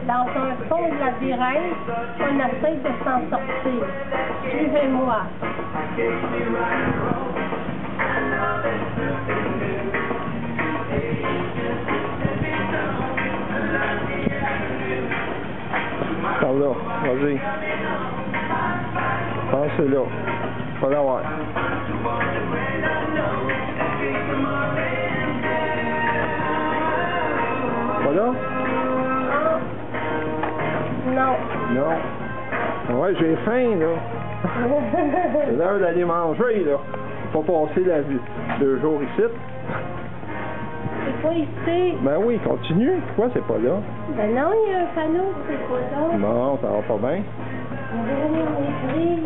dans un fond de labyrinthe, on essaie de s'en sortir. Suivez-moi. Par là, vas-y. Je pense que c'est là. Pas l'avoir. Pas là? Non. Non. Ouais, j'ai faim, là. C'est l'heure d'aller manger, là. Faut pas passer la vie 2 jours ici. C'est pas ici. Ben oui, continue. Pourquoi c'est pas là? Ben non, il y a un panneau, c'est pas là. Non, ça va pas bien. On est pris.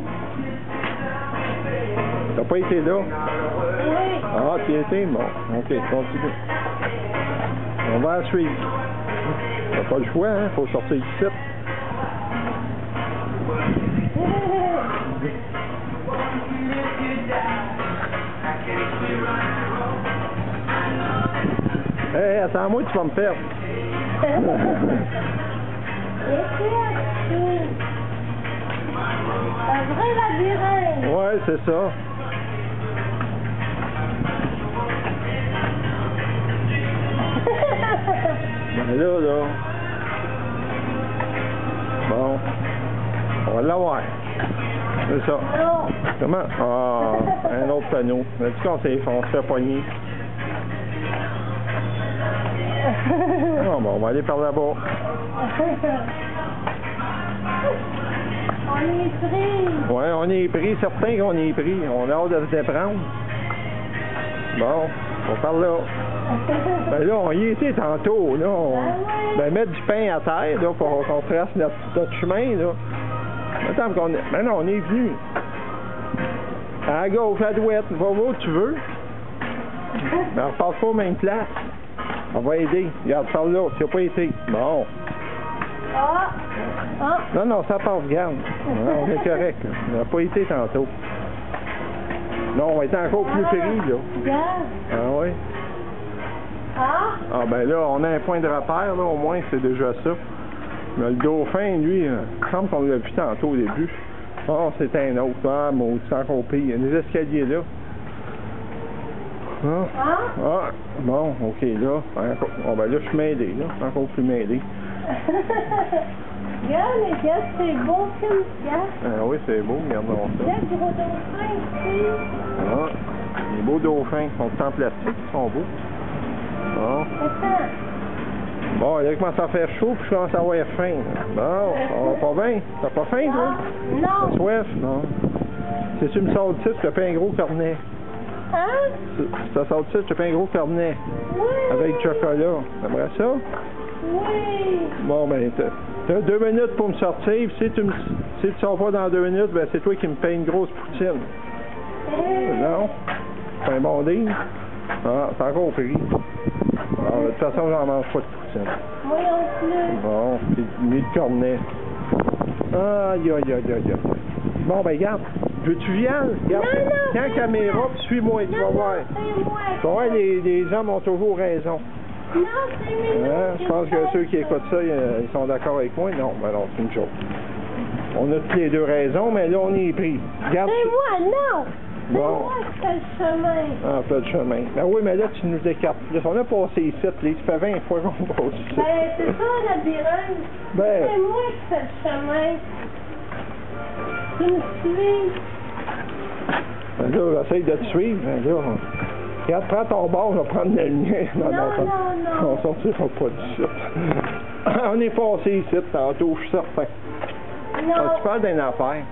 T'as pas été là? Oui. Ah, tu y étais? Bon, ok, continue. On va la suivre. T'as pas le choix, hein? Faut sortir ici. Hé, attends-moi, tu vas me perdre. Un vrai labyrinthe. Ouais, c'est ça. Ben là. Bon. On va l'avoir. C'est ça. Non. Comment? Ah, un autre panneau. Mais tu qu'on se fait pogner. Non, bon, on va aller par là-bas. On est pris. Ouais, on est pris, certain qu'on est pris. On a hâte de se déprendre. Bon, on parle là. Ben là, on y était tantôt, là. Ben, mettre du pain à terre, là, pour qu'on trace notre chemin, là. Attends, ben non, on est venu. À gauche, à droite, va où tu veux. Ben, on repasse pas aux mêmes places. On va aider. Regarde, par là, tu n'as pas été. Bon. Ah! Ah! Non, ça part, regarde. On est correct, là. On n'a pas été tantôt. Non, on va être encore plus pris, là. Regarde! Ah oui? Ah! Ah, ben là, on a un point de repère, là, au moins, c'est déjà ça. Mais le dauphin, lui, il semble qu'on l'a vu tantôt au début. Oh, c'est un autre. Ah, mon c'est encore pire. Il y a des escaliers là. Ah, bon, ok, là. Encore, oh, ben là, je suis mêlé, là. Encore plus mêlé. Regarde, c'est beau comme ça. Ah oui, c'est beau, regardons ça. Regarde, gros dauphin ici. Ah, les beaux dauphins qui sont en plastique, ils sont beaux. Bon. Attends. Bon, là, il commence à faire chaud, puis je commence à avoir faim. Bon, ça va pas bien. T'as pas faim, toi? Non. T'as soif? Non. Si tu me sors de ça, je te fais un gros cornet. Hein? Si tu sors de ça, je te fais un gros cornet. Oui. Avec du chocolat. T'aimerais ça? Oui. Bon, ben, t'as 2 minutes pour me sortir, puis si tu sors pas dans 2 minutes, ben, c'est toi qui me payes une grosse poutine. Non? C'est un bon deal? Ah, c'est encore pris. Alors, de toute façon, j'en mange pas de poutine. Moi non plus. Bon, c'est mis de cornet. Aïe. Bon, ben, regarde. Veux-tu viande? Regarde. Non. Tiens la caméra, puis suis-moi, tu vas voir. C'est moi. Tu vas voir, les hommes ont toujours raison. Non, c'est moi. Hein? Je pense que ceux qui écoutent ça, ils sont d'accord avec moi. Non, ben non, c'est une joke. On a toutes les deux raisons, mais là, on est pris. Regarde. C'est moi, non. C'est Bon. moi qui fais le chemin. Ah, pas de chemin. Ben oui, mais là, tu nous écartes plus. On a passé ici, là. Ça fait 20 fois qu'on passe ici. Ben, c'est ça, le labyrinthe. Ben. C'est moi qui fais le chemin. Tu me suis. Ben là, j'essaye de te suivre. Ben là, regarde, prends ton bord, je vais prendre le mien. Non. On sortira pas d'ici. On est passé ici tantôt, je suis certain. Non. Ah, tu parles d'une affaire.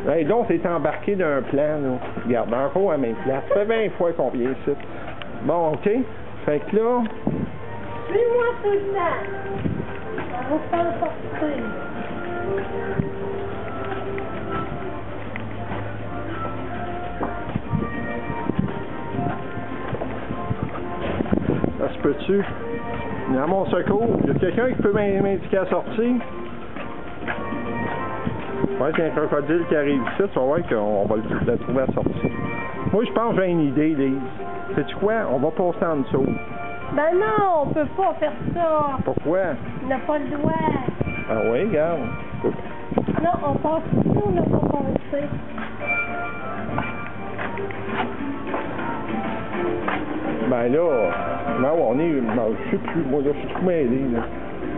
Hey, donc, t'es embarqué d'un plan, là. Regarde, encore à la même place. Ça fait 20 fois qu'on vient ici. Bon, OK. Fait que là... Suis-moi tout le temps. Ça va s'en sortir. Ça se peut-tu? Il y a mon secours. Il y a quelqu'un qui peut m'indiquer la sortie? Ouais, qu'il y a un crocodile qui arrive ici, tu vas voir qu'on va le trouver à la sortie. Moi, je pense que j'ai une idée, Lise. Sais-tu quoi? On va passer en dessous. Ben non, on peut pas faire ça. Pourquoi? On n'a pas le droit. Ah oui, regarde. Non, on passe ici, on n'a pas passé. Ben là, non, on est, ben, je sais plus, moi là, je suis tout mêlé, là.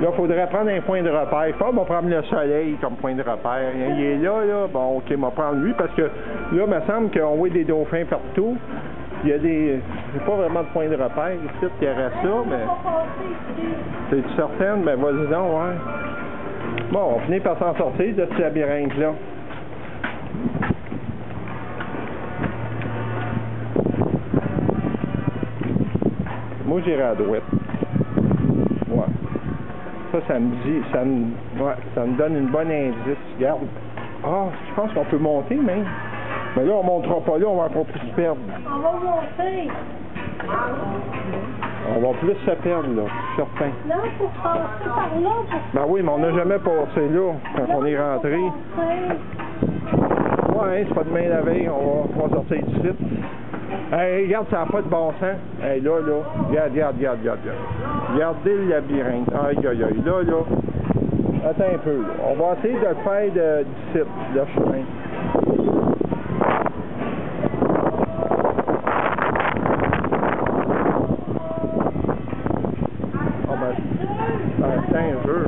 Là, il faudrait prendre un point de repère. Je pense qu'on va prendre le soleil comme point de repère. Il est là. Bon, OK, on va prendre lui parce que là, il me semble qu'on voit des dauphins partout. Il y a des... J'ai pas vraiment de point de repère ici, il y aurait ça, mais... C'est certaine? Ben, vas-y donc, ouais. Bon, on finit par s'en sortir de ce labyrinthe-là. Moi, j'irai à droite. Ouais. Ça me dit, ça me donne une bonne indice. Regarde. Ah, je pense qu'on peut monter, même. Mais là, on montera pas là, on va encore plus se perdre. On va monter. On va plus se perdre, là, je suis certain. Non, faut passer par là. Ben oui, mais on n'a jamais passé là, quand on est rentré. Ouais, c'est pas demain la veille, on va sortir du site. Hey, regarde, ça n'a pas de bon sens. Hey, là, regarde. Regardez le labyrinthe. Aïe, là. Attends un peu, là. On va essayer de le faire du site, le chemin. Ah ben, c'est un jeu.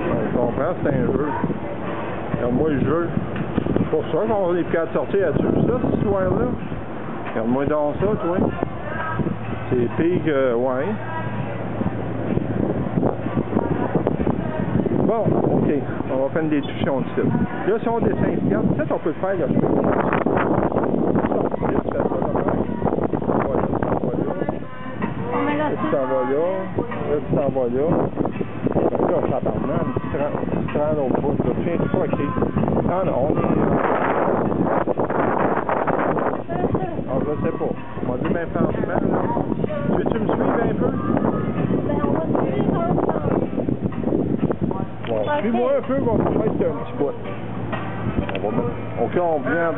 Je comprends, c'est un jeu. Regarde-moi le jeu. C'est pour ça qu'on est plus à sortir là-dessus, ça, cette histoire-là. Regarde-moi donc ça, toi. C'est pire que... ouais. Bon, OK. On va faire une détuition de site. Là, si on descend ici, peut-être on peut le faire, là. Je peux le faire. Tu t'en vas là. Là, tu t'en vas là. Là, ça part mal. Tu te rends à l'autre bout. Tiens, tu crois que... Ah non, on est... Ah, je sais pas. On va dire, ben franchement, là. Veux-tu me suivre un peu? Ben, on va suivre ensemble. Bon, suis-moi un peu, on va faire un petit bout. OK, on vient en